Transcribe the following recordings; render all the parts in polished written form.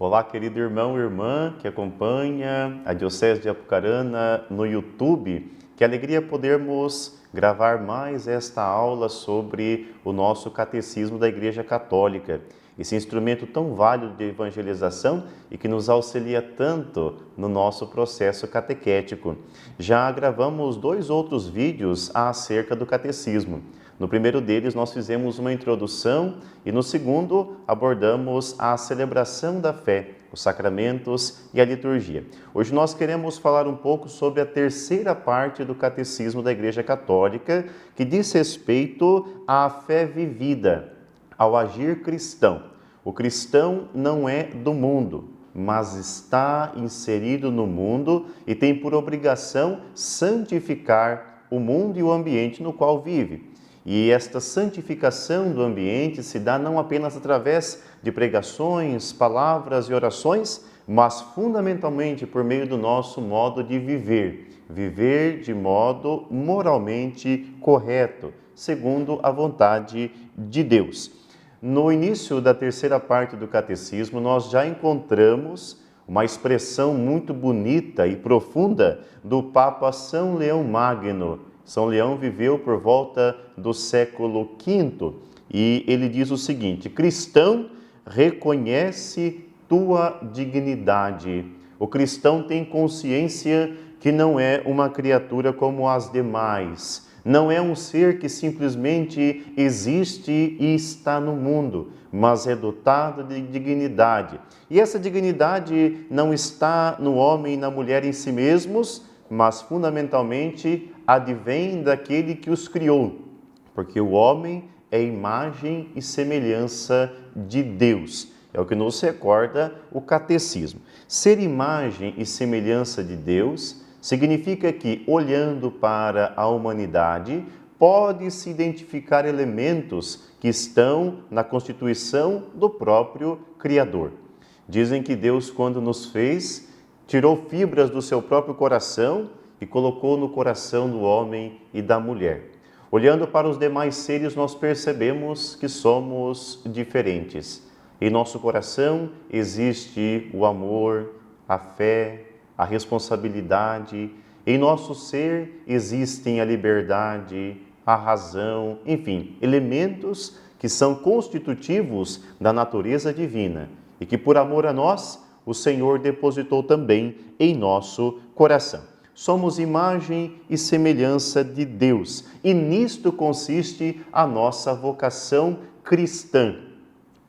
Olá, querido irmão e irmã que acompanha a Diocese de Apucarana no YouTube. Que alegria podermos gravar mais esta aula sobre o nosso Catecismo da Igreja Católica. Esse instrumento tão válido de evangelização e que nos auxilia tanto no nosso processo catequético. Já gravamos 2 outros vídeos acerca do Catecismo. No primeiro deles, nós fizemos uma introdução e no segundo, abordamos a celebração da fé, os sacramentos e a liturgia. Hoje nós queremos falar um pouco sobre a terceira parte do Catecismo da Igreja Católica, que diz respeito à fé vivida, ao agir cristão. O cristão não é do mundo, mas está inserido no mundo e tem por obrigação santificar o mundo e o ambiente no qual vive. E esta santificação do ambiente se dá não apenas através de pregações, palavras e orações, mas fundamentalmente por meio do nosso modo de viver. Viver de modo moralmente correto, segundo a vontade de Deus. No início da terceira parte do Catecismo, nós já encontramos uma expressão muito bonita e profunda do Papa São Leão Magno. São Leão viveu por volta do século V e ele diz o seguinte: cristão, reconhece tua dignidade. O cristão tem consciência que não é uma criatura como as demais. Não é um ser que simplesmente existe e está no mundo, mas é dotado de dignidade. E essa dignidade não está no homem e na mulher em si mesmos, mas fundamentalmente advém daquele que os criou, porque o homem é imagem e semelhança de Deus. É o que nos recorda o Catecismo. Ser imagem e semelhança de Deus significa que, olhando para a humanidade, pode-se identificar elementos que estão na constituição do próprio Criador. Dizem que Deus, quando nos fez, tirou fibras do seu próprio coração e colocou no coração do homem e da mulher. Olhando para os demais seres, nós percebemos que somos diferentes. Em nosso coração existe o amor, a fé, a responsabilidade. Em nosso ser existem a liberdade, a razão, enfim, elementos que são constitutivos da natureza divina e que, por amor a nós, o Senhor depositou também em nosso coração. Somos imagem e semelhança de Deus e nisto consiste a nossa vocação cristã.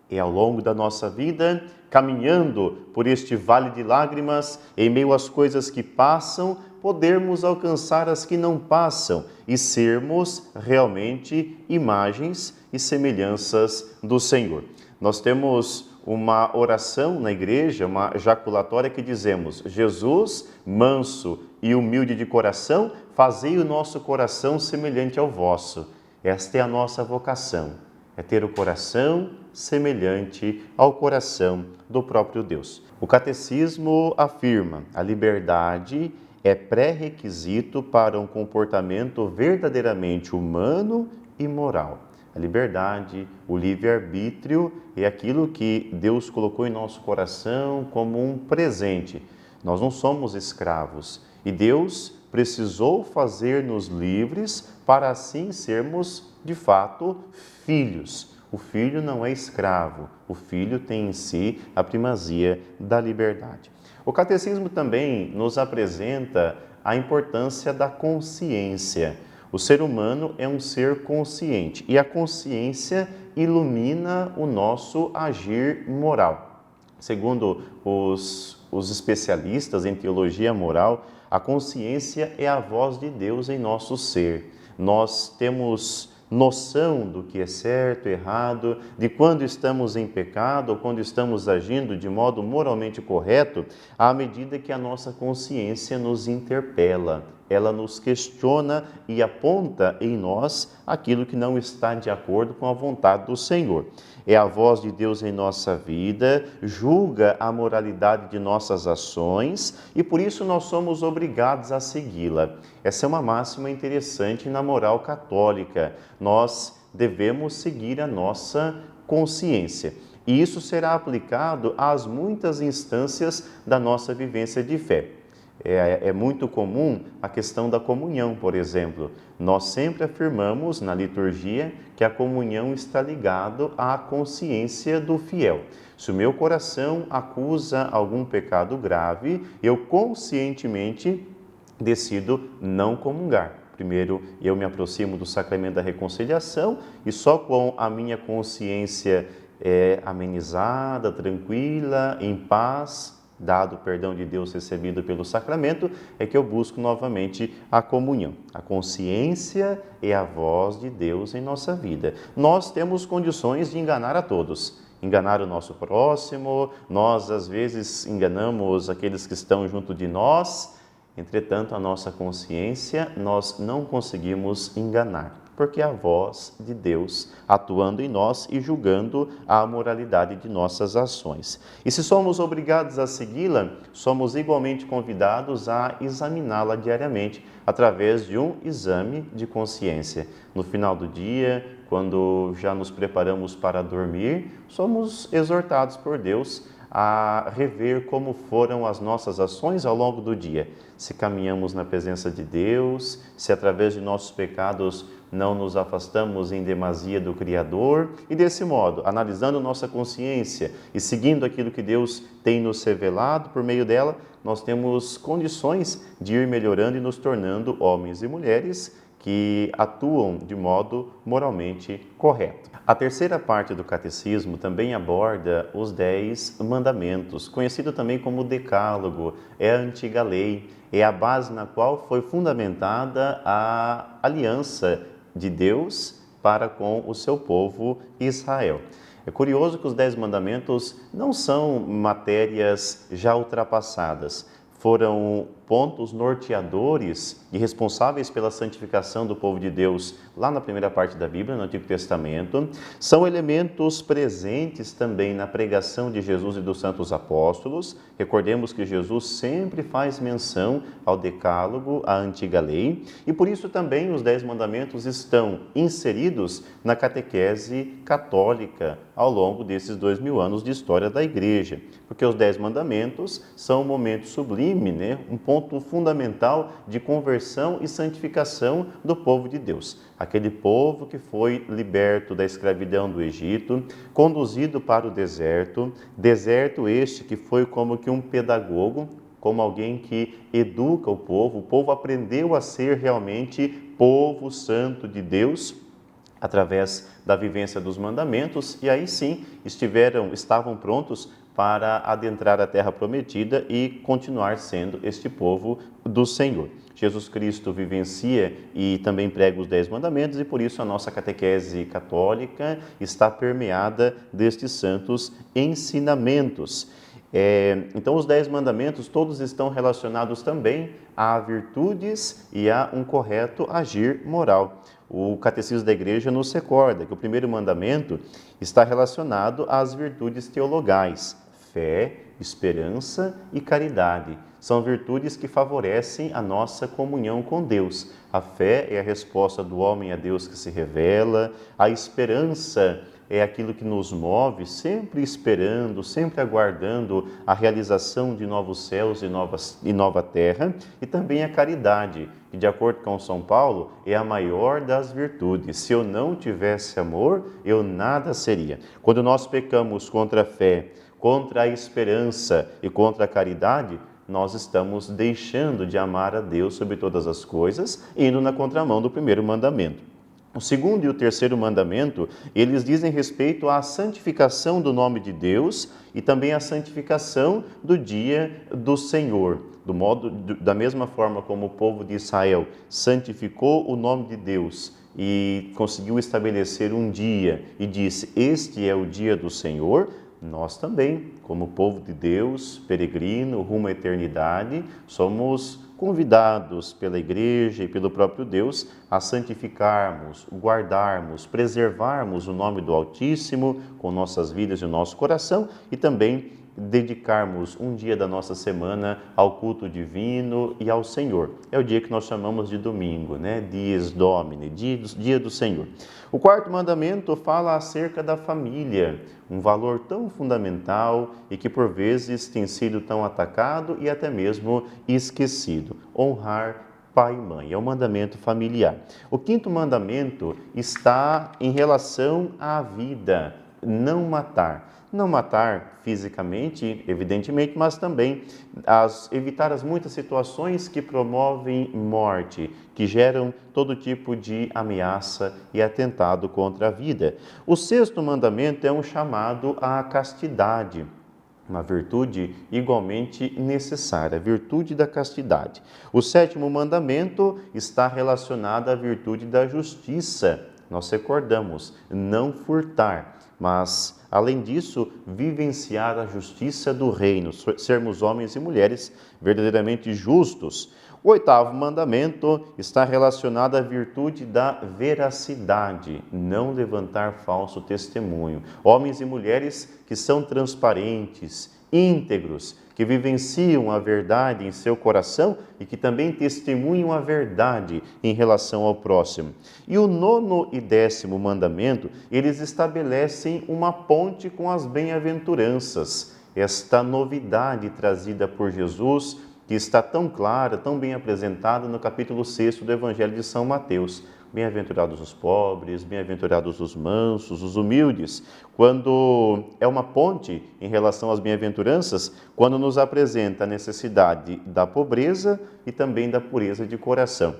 E ao longo da nossa vida, caminhando por este vale de lágrimas, em meio às coisas que passam, podermos alcançar as que não passam e sermos realmente imagens e semelhanças do Senhor. Nós temos uma oração na igreja, uma jaculatória que dizemos: Jesus, manso e humilde de coração, fazei o nosso coração semelhante ao vosso. Esta é a nossa vocação, é ter o coração semelhante ao coração do próprio Deus. O Catecismo afirma: a liberdade é pré-requisito para um comportamento verdadeiramente humano e moral. A liberdade, o livre-arbítrio é aquilo que Deus colocou em nosso coração como um presente. Nós não somos escravos e Deus precisou fazer-nos livres para assim sermos, de fato, filhos. O filho não é escravo, o filho tem em si a primazia da liberdade. O Catecismo também nos apresenta a importância da consciência. O ser humano é um ser consciente e a consciência ilumina o nosso agir moral. Segundo os especialistas em teologia moral, a consciência é a voz de Deus em nosso ser. Nós temos noção do que é certo, errado, de quando estamos em pecado ou quando estamos agindo de modo moralmente correto, à medida que a nossa consciência nos interpela. Ela nos questiona e aponta em nós aquilo que não está de acordo com a vontade do Senhor. É a voz de Deus em nossa vida, julga a moralidade de nossas ações e por isso nós somos obrigados a segui-la. Essa é uma máxima interessante na moral católica. Nós devemos seguir a nossa consciência. E isso será aplicado às muitas instâncias da nossa vivência de fé. É muito comum a questão da comunhão, por exemplo. Nós sempre afirmamos na liturgia que a comunhão está ligada à consciência do fiel. Se o meu coração acusa algum pecado grave, eu conscientemente decido não comungar. Primeiro, eu me aproximo do sacramento da reconciliação e só com a minha consciência amenizada, tranquila, em paz, dado o perdão de Deus recebido pelo sacramento, é que eu busco novamente a comunhão. A consciência é a voz de Deus em nossa vida. Nós temos condições de enganar a todos. Enganar o nosso próximo, nós às vezes enganamos aqueles que estão junto de nós. Entretanto, a nossa consciência nós não conseguimos enganar, porque é a voz de Deus atuando em nós e julgando a moralidade de nossas ações. E se somos obrigados a segui-la, somos igualmente convidados a examiná-la diariamente, através de um exame de consciência. No final do dia, quando já nos preparamos para dormir, somos exortados por Deus a rever como foram as nossas ações ao longo do dia. Se caminhamos na presença de Deus, se através de nossos pecados não nos afastamos em demasia do Criador, e desse modo, analisando nossa consciência e seguindo aquilo que Deus tem nos revelado por meio dela, nós temos condições de ir melhorando e nos tornando homens e mulheres que atuam de modo moralmente correto. A terceira parte do catecismo também aborda os 10 mandamentos, conhecido também como Decálogo, é a antiga lei, é a base na qual foi fundamentada a aliança de Deus para com o seu povo Israel. É curioso que os 10 mandamentos não são matérias já ultrapassadas, foram pontos norteadores e responsáveis pela santificação do povo de Deus lá na primeira parte da Bíblia, no Antigo Testamento. São elementos presentes também na pregação de Jesus e dos santos apóstolos. Recordemos que Jesus sempre faz menção ao Decálogo, à antiga lei, e por isso também os 10 mandamentos estão inseridos na catequese católica ao longo desses 2000 anos de história da Igreja, porque os 10 mandamentos são um momento sublime, um ponto fundamental de conversão e santificação do povo de Deus. Aquele povo que foi liberto da escravidão do Egito, conduzido para o deserto este que foi como que um pedagogo, como alguém que educa o povo aprendeu a ser realmente povo santo de Deus, através da vivência dos mandamentos, e aí sim estavam prontos para adentrar a terra prometida e continuar sendo este povo do Senhor. Jesus Cristo vivencia e também prega os 10 mandamentos e por isso a nossa catequese católica está permeada destes santos ensinamentos. Então os 10 mandamentos todos estão relacionados também a virtudes e a um correto agir moral. O Catecismo da Igreja nos recorda que o primeiro mandamento está relacionado às virtudes teologais, fé, esperança e caridade. São virtudes que favorecem a nossa comunhão com Deus. A fé é a resposta do homem a Deus que se revela, a esperança é aquilo que nos move, sempre esperando, sempre aguardando a realização de novos céus e nova terra, e também a caridade, que de acordo com São Paulo, é a maior das virtudes. Se eu não tivesse amor, eu nada seria. Quando nós pecamos contra a fé, contra a esperança e contra a caridade, nós estamos deixando de amar a Deus sobre todas as coisas, indo na contramão do primeiro mandamento. O segundo e o terceiro mandamento, eles dizem respeito à santificação do nome de Deus e também à santificação do dia do Senhor. Da mesma forma como o povo de Israel santificou o nome de Deus e conseguiu estabelecer um dia e disse, este é o dia do Senhor, nós também, como povo de Deus, peregrino, rumo à eternidade, somos convidados pela Igreja e pelo próprio Deus a santificarmos, guardarmos, preservarmos o nome do Altíssimo com nossas vidas e o nosso coração e também dedicarmos um dia da nossa semana ao culto divino e ao Senhor. É o dia que nós chamamos de domingo, né? Dies Domini, dia do Senhor. O quarto mandamento fala acerca da família, um valor tão fundamental e que por vezes tem sido tão atacado e até mesmo esquecido. Honrar pai e mãe, é um mandamento familiar. O quinto mandamento está em relação à vida, não matar. Não matar fisicamente, evidentemente, mas também evitar as muitas situações que promovem morte, que geram todo tipo de ameaça e atentado contra a vida. O sexto mandamento é um chamado à castidade. Uma virtude igualmente necessária, a virtude da castidade. O sétimo mandamento está relacionado à virtude da justiça. Nós recordamos, não furtar, mas, além disso, vivenciar a justiça do reino, sermos homens e mulheres verdadeiramente justos. O oitavo mandamento está relacionado à virtude da veracidade, não levantar falso testemunho. Homens e mulheres que são transparentes, íntegros, que vivenciam a verdade em seu coração e que também testemunham a verdade em relação ao próximo. E o nono e décimo mandamento, eles estabelecem uma ponte com as bem-aventuranças. Esta novidade trazida por Jesus, que está tão clara, tão bem apresentada no capítulo 6 do Evangelho de São Mateus. Bem-aventurados os pobres, bem-aventurados os mansos, os humildes. Quando é uma ponte em relação às bem-aventuranças, quando nos apresenta a necessidade da pobreza e também da pureza de coração.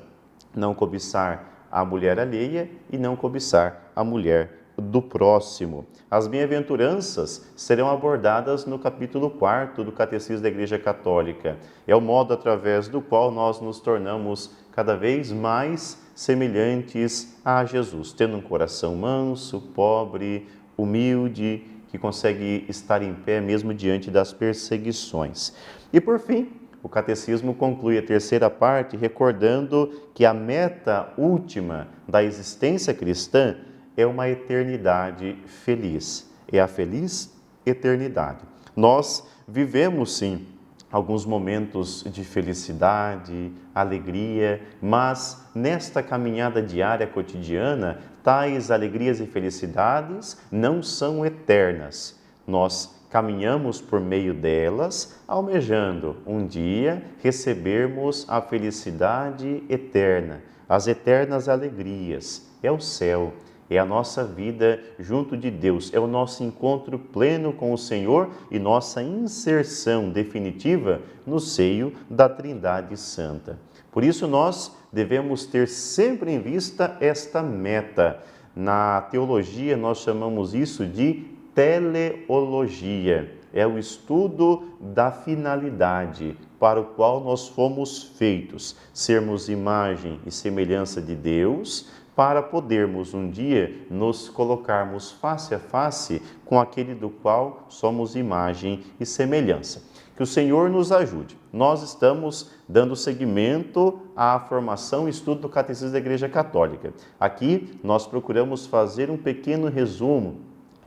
Não cobiçar a mulher alheia e não cobiçar a mulher do próximo. As bem-aventuranças serão abordadas no capítulo 4 do Catecismo da Igreja Católica. É o modo através do qual nós nos tornamos cada vez mais semelhantes a Jesus, tendo um coração manso, pobre, humilde, que consegue estar em pé mesmo diante das perseguições. E por fim, o Catecismo conclui a terceira parte recordando que a meta última da existência cristã é uma eternidade feliz. É a feliz eternidade. Nós vivemos, sim, alguns momentos de felicidade, alegria, mas nesta caminhada diária cotidiana, tais alegrias e felicidades não são eternas. Nós caminhamos por meio delas, almejando um dia recebermos a felicidade eterna, as eternas alegrias. É o céu. É a nossa vida junto de Deus, é o nosso encontro pleno com o Senhor e nossa inserção definitiva no seio da Trindade Santa. Por isso nós devemos ter sempre em vista esta meta. Na teologia nós chamamos isso de teleologia. É o estudo da finalidade para o qual nós fomos feitos, sermos imagem e semelhança de Deus, para podermos um dia nos colocarmos face a face com aquele do qual somos imagem e semelhança. Que o Senhor nos ajude. Nós estamos dando seguimento à formação e estudo do Catecismo da Igreja Católica. Aqui nós procuramos fazer um pequeno resumo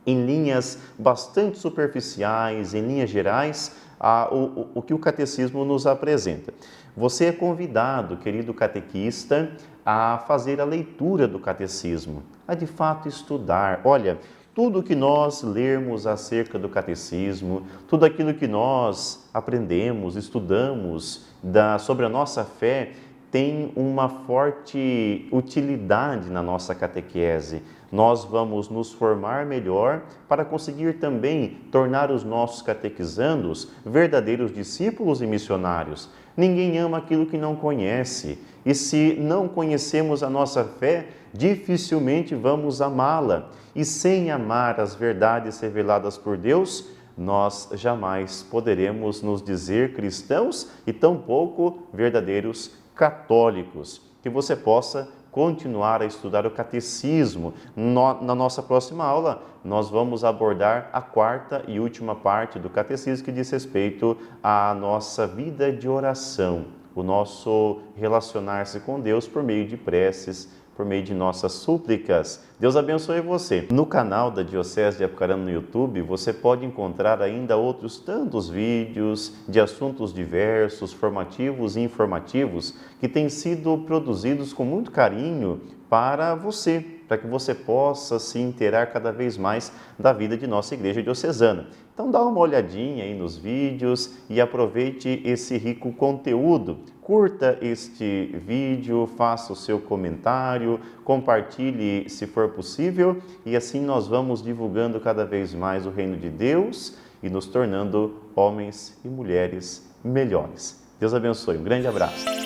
em linhas bastante superficiais, em linhas gerais, o que o Catecismo nos apresenta. Você é convidado, querido catequista, a fazer a leitura do Catecismo, a de fato estudar. Olha, tudo que nós lermos acerca do Catecismo, tudo aquilo que nós aprendemos, estudamos sobre a nossa fé, tem uma forte utilidade na nossa catequese. Nós vamos nos formar melhor para conseguir também tornar os nossos catequizandos verdadeiros discípulos e missionários. Ninguém ama aquilo que não conhece. E se não conhecemos a nossa fé, dificilmente vamos amá-la. E sem amar as verdades reveladas por Deus, nós jamais poderemos nos dizer cristãos e tampouco verdadeiros católicos. Que você possa continuar a estudar o catecismo. Na nossa próxima aula, nós vamos abordar a quarta e última parte do catecismo que diz respeito à nossa vida de oração, o nosso relacionar-se com Deus por meio de preces, por meio de nossas súplicas. Deus abençoe você. No canal da Diocese de Apucarana no YouTube, você pode encontrar ainda outros tantos vídeos de assuntos diversos, formativos e informativos, que têm sido produzidos com muito carinho para você, para que você possa se inteirar cada vez mais da vida de nossa Igreja Diocesana. Então dá uma olhadinha aí nos vídeos e aproveite esse rico conteúdo. Curta este vídeo, faça o seu comentário, compartilhe se for possível e assim nós vamos divulgando cada vez mais o reino de Deus e nos tornando homens e mulheres melhores. Deus abençoe. Um grande abraço.